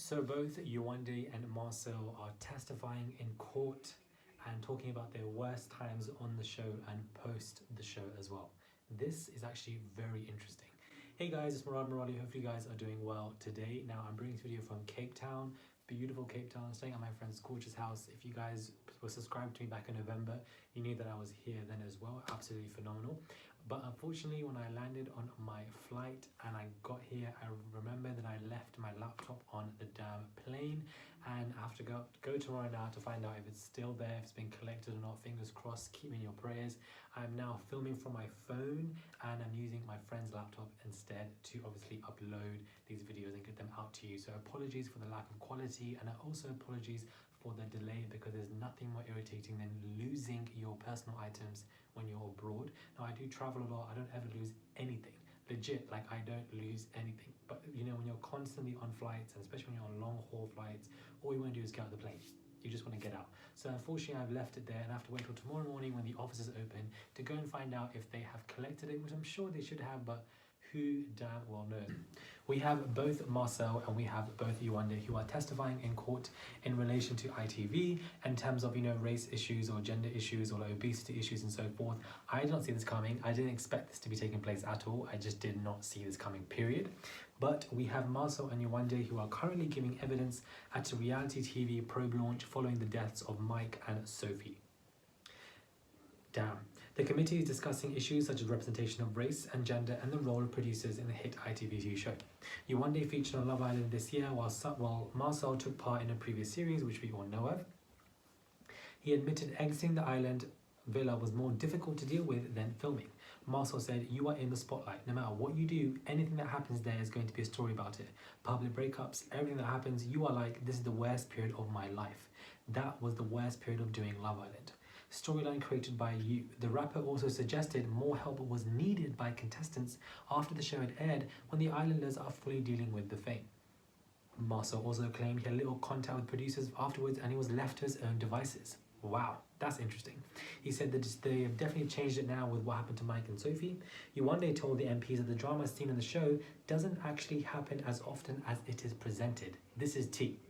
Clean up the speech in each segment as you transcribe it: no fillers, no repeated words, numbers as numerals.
So both Yewande and Marcel are testifying in court and talking about their worst times on the show and post the show as well. This is actually very interesting. Hey guys, it's Murad Murali. Hopefully you guys are doing well today. Now I'm bringing this video from Cape Town, beautiful Cape Town, staying at my friend's gorgeous house. If you guys were subscribed to me back in November, you knew that I was here then as well. Absolutely phenomenal. But unfortunately, when I landed on my flight and I got here, I remember that I left my laptop on the damn plane, and I have to go tomorrow now to find out if it's still there, if it's been collected or not. Fingers crossed, keep me in your prayers. I'm now filming from my phone and I'm using my friend's laptop instead to obviously upload these videos and get them out to you. So apologies for the lack of quality, and also apologies for the delay, because there's nothing more irritating than losing your personal items when you're abroad. Now I do travel a lot, I don't ever lose anything. Legit, like I don't lose anything. But you know, when you're constantly on flights, and especially when you're on long haul flights, all you want to do is get out of the plane. You just want to get out. So unfortunately I've left it there and I have to wait till tomorrow morning when the office is open to go and find out if they have collected it, which I'm sure they should have, but who damn well knows. We have both Marcel and we have both Yewande who are testifying in court in relation to ITV in terms of, you know, race issues or gender issues or obesity issues and so forth. I did not see this coming. I didn't expect this to be taking place at all. I just did not see this coming, period. But we have Marcel and Yewande who are currently giving evidence at a reality TV probe launch following the deaths of Mike and Sophie. Damn. The committee is discussing issues such as representation of race and gender and the role of producers in the hit ITV show. Yewande featured on Love Island this year, while Marcel took part in a previous series, which we all know of. He admitted exiting the island villa was more difficult to deal with than filming. Marcel said, "You are in the spotlight. No matter what you do, anything that happens there is going to be a story about it. Public breakups, everything that happens, you are like, this is the worst period of my life." That was the worst period of doing Love Island. Storyline created by you. The rapper also suggested more help was needed by contestants after the show had aired, when the islanders are fully dealing with the fame. Marcel also claimed he had little contact with producers afterwards and he was left to his own devices. Wow, that's interesting. He said that they have definitely changed it now with what happened to Mike and Sophie. Yewande told the MPs that the drama seen in the show doesn't actually happen as often as it is presented. This is tea.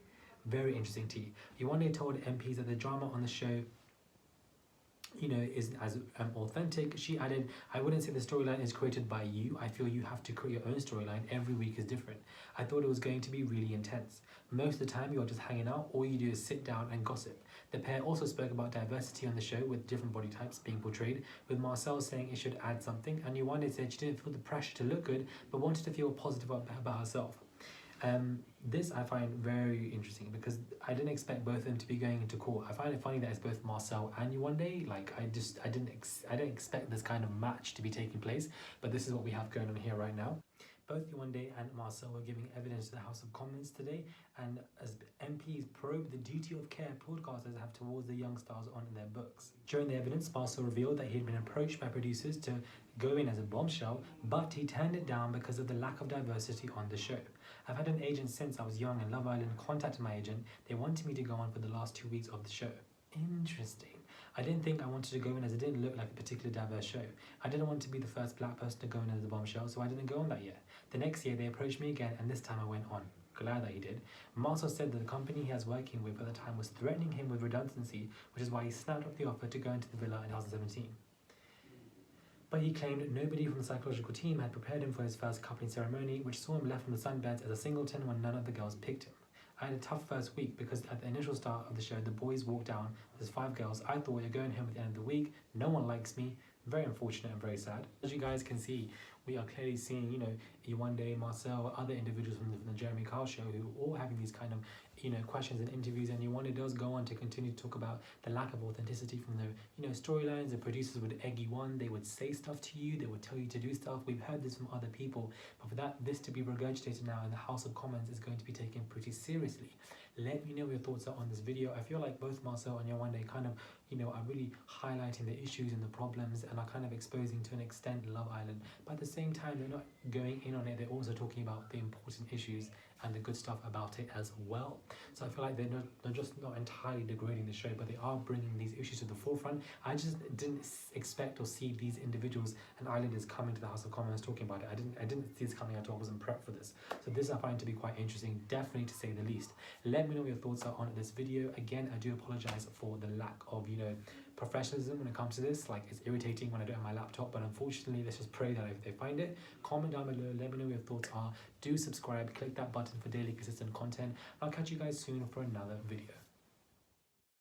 Very interesting tea. Yewande told MPs that the drama on the show, you know, isn't as authentic. She added, "I wouldn't say the storyline is created by you. I feel you have to create your own storyline. Every week is different. I thought it was going to be really intense. Most of the time you're just hanging out. All you do is sit down and gossip." The pair also spoke about diversity on the show with different body types being portrayed, with Marcel saying it should add something, and Yewande said she didn't feel the pressure to look good but wanted to feel positive about herself. This I find very interesting because I didn't expect both of them to be going into court. I find it funny that it's both Marcel and Yewande. Like I didn't expect this kind of match to be taking place, but this is what we have going on here right now. Both Yewande and Marcel were giving evidence to the House of Commons today, and as MPs probe the duty of care broadcasters have towards the young stars on their books. During the evidence, Marcel revealed that he had been approached by producers to go in as a bombshell, but he turned it down because of the lack of diversity on the show. "I've had an agent since I was young, and Love Island contacted my agent. They wanted me to go on for the last 2 weeks of the show." Interesting. "I didn't think I wanted to go in as it didn't look like a particularly diverse show. I didn't want to be the first black person to go in as a bombshell, so I didn't go on that year. The next year they approached me again, and this time I went on." Glad that he did. Marcel said that the company he was working with at the time was threatening him with redundancy, which is why he snapped up the offer to go into the villa in 2017. But he claimed nobody from the psychological team had prepared him for his first coupling ceremony, which saw him left from the sunbeds as a singleton when none of the girls picked him. "I had a tough first week because at the initial start of the show, the boys walked down. There's 5 girls. I thought you're going home at the end of the week. No one likes me." Very unfortunate and very sad. As you guys can see, we are clearly seeing, you know, Yewande, Marcel, other individuals from the Jeremy Kyle show who are all having these kind of, you know, questions and interviews, and Yewande does go on to continue to talk about the lack of authenticity from the, you know, storylines. The producers would egg you on, they would say stuff to you, they would tell you to do stuff. We've heard this from other people, but for this to be regurgitated now in the House of Commons is going to be taken pretty seriously. Let me know your thoughts are on this video. I feel like both Marcel and Yewande kind of, you know, are really highlighting the issues and the problems and are kind of exposing to an extent Love Island, but at the same time they're not going in on it. They're also talking about the important issues and the good stuff about it as well. So I feel like they're just not entirely degrading the show, but they are bringing these issues to the forefront. I just didn't expect or see these individuals and islanders coming to the House of Commons talking about it. I didn't see this coming at all. I wasn't prepped for this. So this I find to be quite interesting, definitely to say the least. Let me know what your thoughts are on this video. Again, I do apologize for the lack of, professionalism when it comes to this. Like, it's irritating when I do it on my laptop, but unfortunately, let's just pray that they find it. Comment down below, let me know what your thoughts are. Do subscribe, click that button for daily consistent content. I'll catch you guys soon for another video.